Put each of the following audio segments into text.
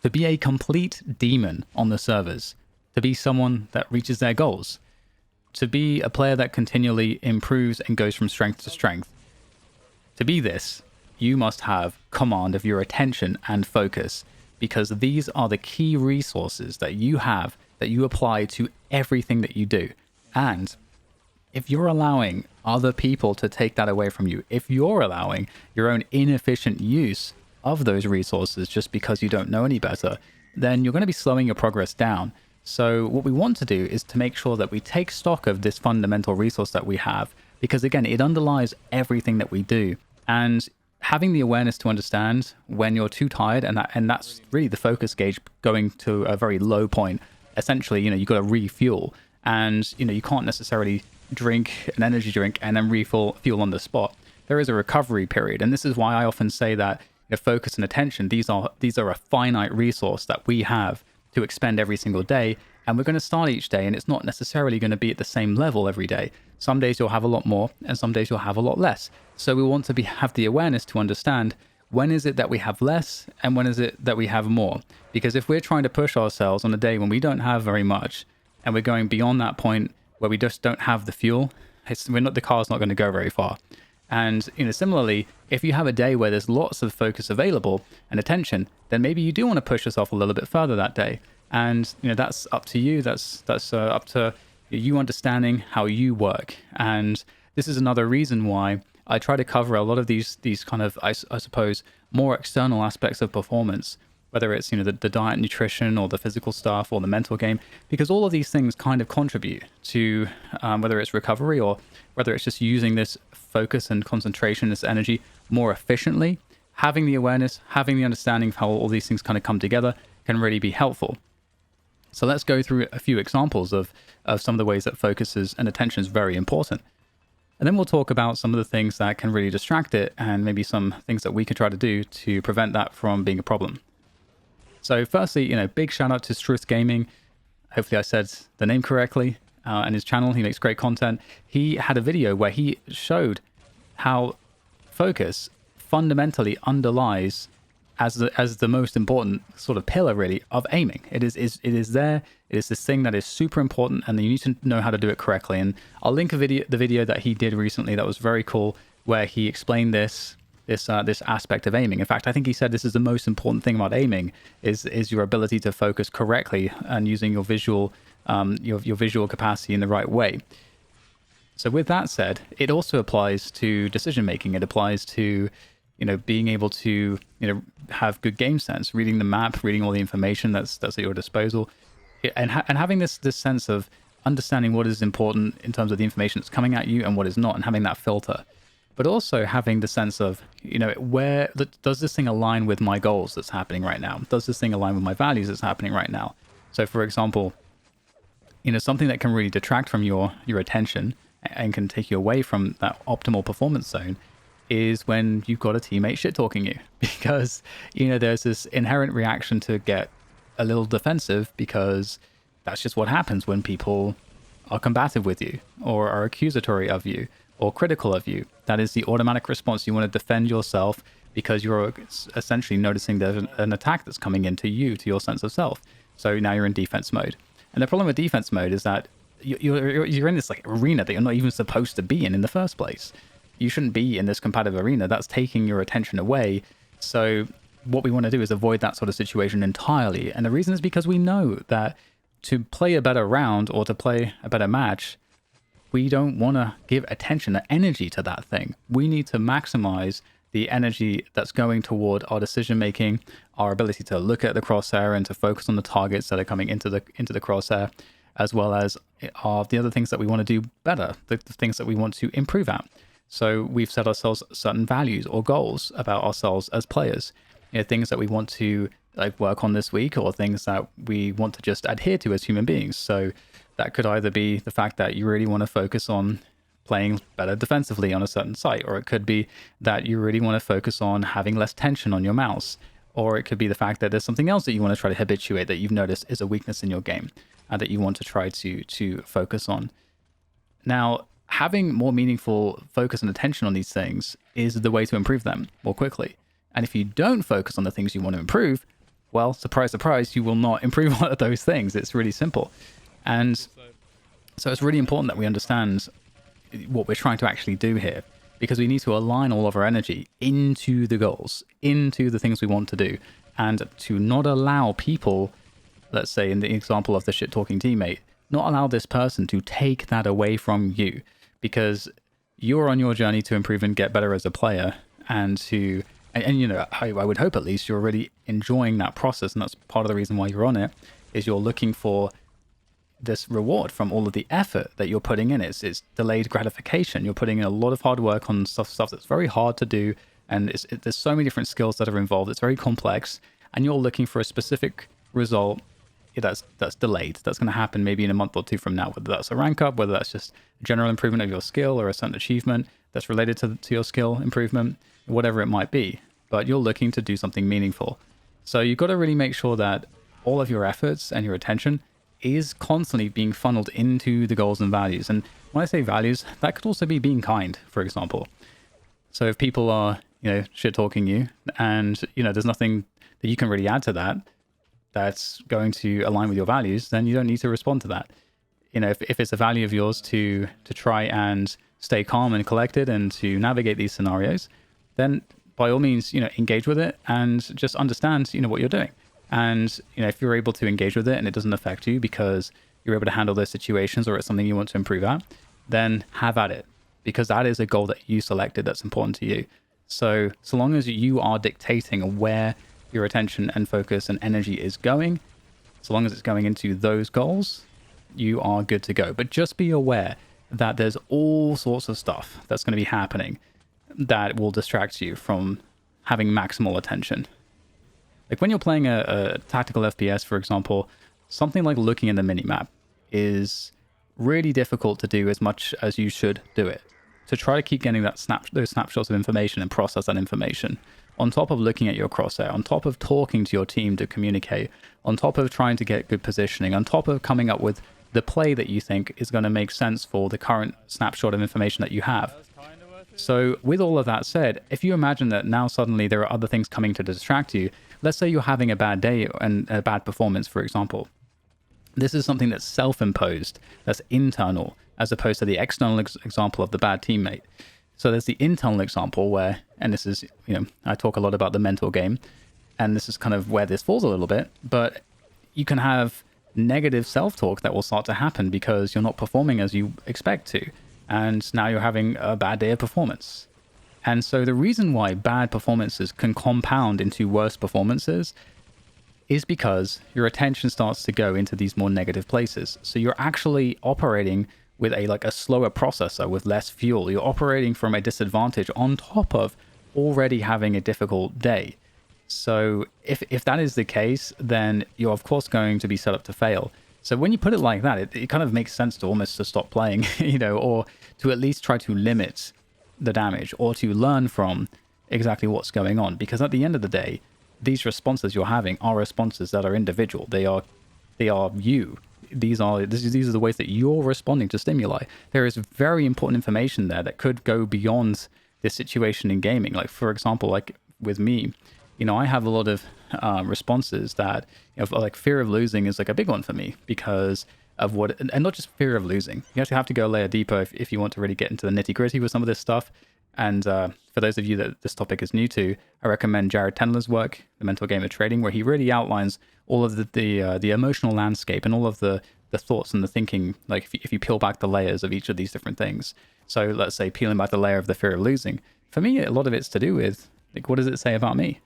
to be a complete demon on the servers, to be someone that reaches their goals, to be a player that continually improves and goes from strength to strength. To be this, you must have command of your attention and focus, because these are the key resources that you have that you apply to everything that you do. And if you're allowing other people to take that away from you, if you're allowing your own inefficient use of those resources just because you don't know any better, then you're going to be slowing your progress down. So what we want to do is to make sure that we take stock of this fundamental resource that we have, because again, it underlies everything that we do. And having the awareness to understand when you're too tired, and that's really the focus gauge going to a very low point. Essentially, you've got to refuel, and you can't necessarily drink an energy drink and then refuel on the spot. There is a recovery period, and this is why I often say that focus and attention, these are a finite resource that we have to expend every single day, and we're going to start each day, and it's not necessarily going to be at the same level every day. Some days you'll have a lot more, and some days you'll have a lot less. So we want to have the awareness to understand when is it that we have less and when is it that we have more. Because if we're trying to push ourselves on a day when we don't have very much, and we're going beyond that point where we just don't have the fuel, the car's not going to go very far. And similarly, if you have a day where there's lots of focus available and attention, then maybe you do want to push yourself a little bit further that day. And that's up to you. That's up to you understanding how you work. And this is another reason why I try to cover a lot of these kind of, I suppose, more external aspects of performance, whether it's the diet, nutrition, or the physical stuff, or the mental game, because all of these things kind of contribute to whether it's recovery or whether it's just using this focus and concentration, this energy more efficiently. Having the awareness, having the understanding of how all these things kind of come together can really be helpful. So let's go through a few examples of some of the ways that focus and attention is very important. And then we'll talk about some of the things that can really distract it, and maybe some things that we can try to do to prevent that from being a problem. So firstly, big shout out to Struth Gaming. Hopefully I said the name correctly. And his channel, he makes great content. He had a video where he showed how focus fundamentally underlies as the most important sort of pillar, really, of aiming. It is there. It is this thing that is super important, and you need to know how to do it correctly. And I'll link the video that he did recently that was very cool, where he explained this aspect of aiming. In fact, I think he said this is the most important thing about aiming is your ability to focus correctly and using your visual capacity in the right way. So with that said, it also applies to decision making. It applies to being able to have good game sense, reading the map, reading all the information that's at your disposal, and having this sense of understanding what is important in terms of the information that's coming at you and what is not, and having that filter. But also having the sense of, where does this thing align with my goals that's happening right now? Does this thing align with my values that's happening right now? So for example, something that can really detract from your attention and can take you away from that optimal performance zone is when you've got a teammate shit-talking you, because, there's this inherent reaction to get a little defensive, because that's just what happens when people are combative with you or are accusatory of you or critical of you. That is the automatic response. You want to defend yourself because you're essentially noticing there's an attack that's coming into you, to your sense of self. So now you're in defense mode. And the problem with defense mode is that you're in this arena that you're not even supposed to be in the first place. You shouldn't be in this competitive arena. That's taking your attention away. So what we want to do is avoid that sort of situation entirely. And the reason is because we know that to play a better round or to play a better match, we don't want to give attention or energy to that thing. We need to maximize the energy that's going toward our decision making, our ability to look at the crosshair and to focus on the targets that are coming into the crosshair, as well as the other things that we want to do better, the things that we want to improve at. So we've set ourselves certain values or goals about ourselves as players, things that we want to work on this week, or things that we want to just adhere to as human beings. So that could either be the fact that you really want to focus on playing better defensively on a certain site, or it could be that you really want to focus on having less tension on your mouse, or it could be the fact that there's something else that you want to try to habituate that you've noticed is a weakness in your game and that you want to try to focus on. Now, having more meaningful focus and attention on these things is the way to improve them more quickly. And if you don't focus on the things you want to improve, well, surprise, surprise, you will not improve on those things. It's really simple. And so it's really important that we understand what we're trying to actually do here, because we need to align all of our energy into the goals, into the things we want to do, and to not allow people, let's say in the example of the shit talking teammate, not allow this person to take that away from you, because you're on your journey to improve and get better as a player, and you know, I would hope at least you're really enjoying that process, and that's part of the reason why you're on it, is you're looking for this reward from all of the effort that you're putting in. It's delayed gratification. You're putting in a lot of hard work on stuff that's very hard to do, and there's so many different skills that are involved. It's very complex, and you're looking for a specific result that's delayed. That's going to happen maybe in a month or two from now, whether that's a rank up, whether that's just a general improvement of your skill or a certain achievement that's related to your skill improvement, whatever it might be. But you're looking to do something meaningful. So you've got to really make sure that all of your efforts and your attention is constantly being funneled into the goals and values. And when I say values, that could also be being kind, for example. So if people are, you know, shit talking you, and, you know, there's nothing that you can really add to that that's going to align with your values, then you don't need to respond to that. You know, if it's a value of yours to try and stay calm and collected and to navigate these scenarios, then by all means, you know, engage with it and just understand, you know, what you're doing. And, you know, if you're able to engage with it and it doesn't affect you because you're able to handle those situations, or it's something you want to improve at, then have at it, because that is a goal that you selected that's important to you. So long as you are dictating where your attention and focus and energy is going, so long as it's going into those goals, you are good to go. But just be aware that there's all sorts of stuff that's going to be happening that will distract you from having maximal attention. Like when you're playing a tactical FPS, for example, something like looking at the minimap is really difficult to do as much as you should do it. To try to keep getting those snapshots of information and process that information, on top of looking at your crosshair, on top of talking to your team to communicate, on top of trying to get good positioning, on top of coming up with the play that you think is going to make sense for the current snapshot of information that you have. So with all of that said, if you imagine that now suddenly there are other things coming to distract you, let's say you're having a bad day and a bad performance, for example. This is something that's self-imposed, that's internal, as opposed to the external example of the bad teammate. So there's the internal example where, and this is, you know, I talk a lot about the mental game, and this is kind of where this falls a little bit, but you can have negative self-talk that will start to happen because you're not performing as you expect to, and now you're having a bad day of performance. And so the reason why bad performances can compound into worse performances is because your attention starts to go into these more negative places. So you're actually operating with a slower processor with less fuel. You're operating from a disadvantage on top of already having a difficult day. So if that is the case, then you're of course going to be set up to fail. So when you put it like that, it kind of makes sense to almost to stop playing, you know, or to at least try to limit the damage, or to learn from exactly what's going on. Because at the end of the day, these responses you're having are responses that are individual. They are you. These are the ways that you're responding to stimuli. There is very important information there that could go beyond this situation in gaming. Like, for example, like with me, you know, I have a lot of responses that, you know, like fear of losing is like a big one for me because of what, and not just fear of losing. You actually have to go a layer deeper if you want to really get into the nitty gritty with some of this stuff. And for those of you that this topic is new to, I recommend Jared Tendler's work, The Mental Game of Trading, where he really outlines all of the emotional landscape and all of the thoughts and the thinking, like if you peel back the layers of each of these different things. So let's say peeling back the layer of the fear of losing. For me, a lot of it's to do with, like, what does it say about me?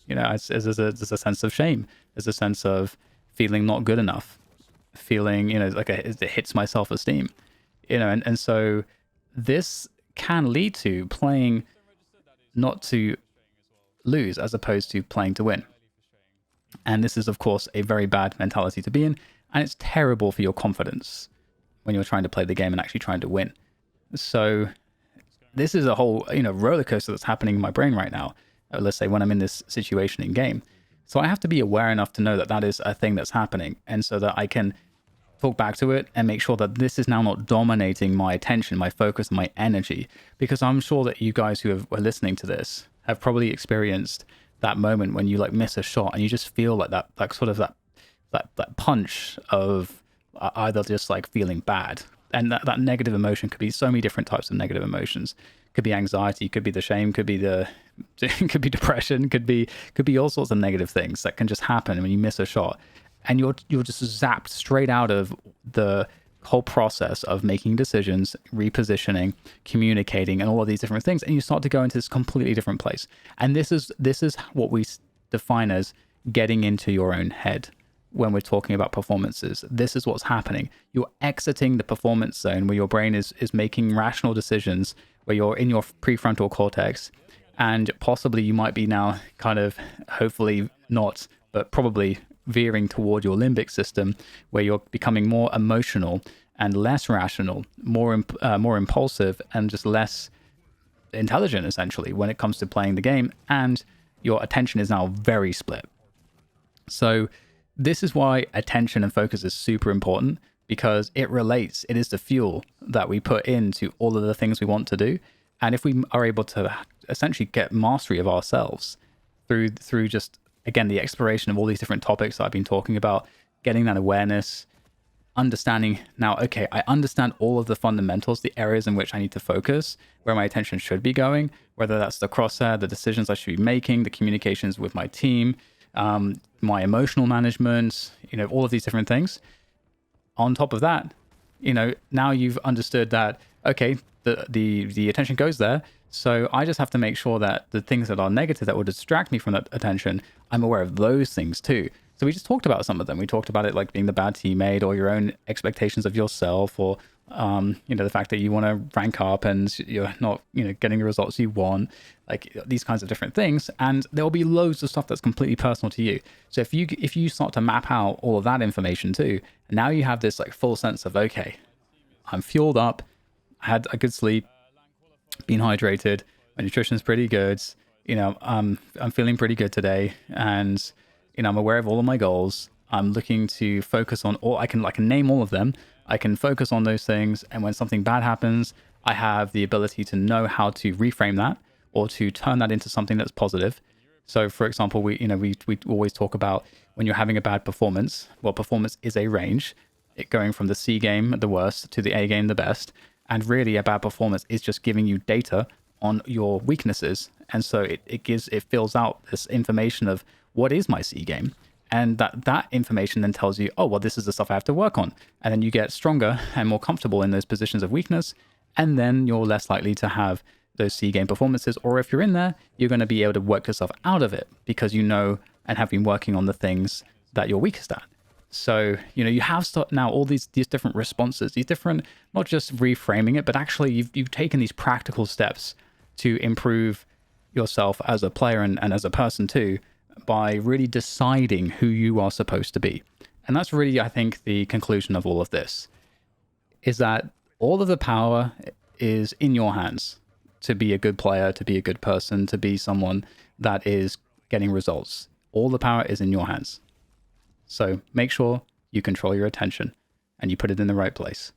You know, there's a sense of shame. There's a sense of feeling not good enough, feeling, you know, like it hits my self-esteem, you know, and so this can lead to playing not to lose as opposed to playing to win. And this is, of course, a very bad mentality to be in, and it's terrible for your confidence when you're trying to play the game and actually trying to win. So this is a whole, you know, roller coaster that's happening in my brain right now. Let's say when I'm in this situation in game. So I have to be aware enough to know that that is a thing that's happening, and so that I can talk back to it and make sure that this is now not dominating my attention, my focus, my energy. Because I'm sure that you guys who are listening to this have probably experienced that moment when you like miss a shot and you just feel like that sort of that punch of either just like feeling bad. And that negative emotion could be so many different types of negative emotions. Could be anxiety, could be the shame, could be could be depression, could be all sorts of negative things that can just happen when you miss a shot. And you're just zapped straight out of the whole process of making decisions, repositioning, communicating, and all of these different things. And you start to go into this completely different place. And this is what we define as getting into your own head. When we're talking about performances, this is what's happening. You're exiting the performance zone where your brain is making rational decisions, where you're in your prefrontal cortex, and possibly you might be now kind of, hopefully not, but probably veering toward your limbic system, where you're becoming more emotional and less rational, more impulsive, and just less intelligent, essentially, when it comes to playing the game. And your attention is now very split. So this is why attention and focus is super important, because it is the fuel that we put into all of the things we want to do. And if we are able to essentially get mastery of ourselves through just, again, the exploration of all these different topics that I've been talking about, getting that awareness, understanding now, okay, I understand all of the fundamentals, the areas in which I need to focus, where my attention should be going, whether that's the crosshair, the decisions I should be making, the communications with my team, my emotional management, all of these different things. On top of that, now you've understood that, okay, the attention goes there. So I just have to make sure that the things that are negative that will distract me from that attention, I'm aware of those things too. So we just talked about some of them. We talked about it like being the bad teammate, or your own expectations of yourself, or the fact that you want to rank up and you're not, getting the results you want, like these kinds of different things. And there will be loads of stuff that's completely personal to you. So if you start to map out all of that information too, now you have this like full sense of, okay, I'm fueled up, I had a good sleep, been hydrated, my nutrition's pretty good, I'm feeling pretty good today, and I'm aware of all of my goals. I'm looking to focus on all, I can name all of them. I can focus on those things, and when something bad happens, I have the ability to know how to reframe that or to turn that into something that's positive. So for example, we always talk about when you're having a bad performance, well, performance is a range, it going from the C game, the worst, to the A game, the best. And really a bad performance is just giving you data on your weaknesses. And so it fills out this information of what is my C game. And that information then tells you, oh, well, this is the stuff I have to work on. And then you get stronger and more comfortable in those positions of weakness. And then you're less likely to have those C game performances. Or if you're in there, you're going to be able to work yourself out of it because you know and have been working on the things that you're weakest at. So, you have now all these different responses, these different, not just reframing it, but actually you've taken these practical steps to improve yourself as a player and as a person too, by really deciding who you are supposed to be. And that's really, I think, the conclusion of all of this, is that all of the power is in your hands to be a good player, to be a good person, to be someone that is getting results. All the power is in your hands. So make sure you control your attention and you put it in the right place.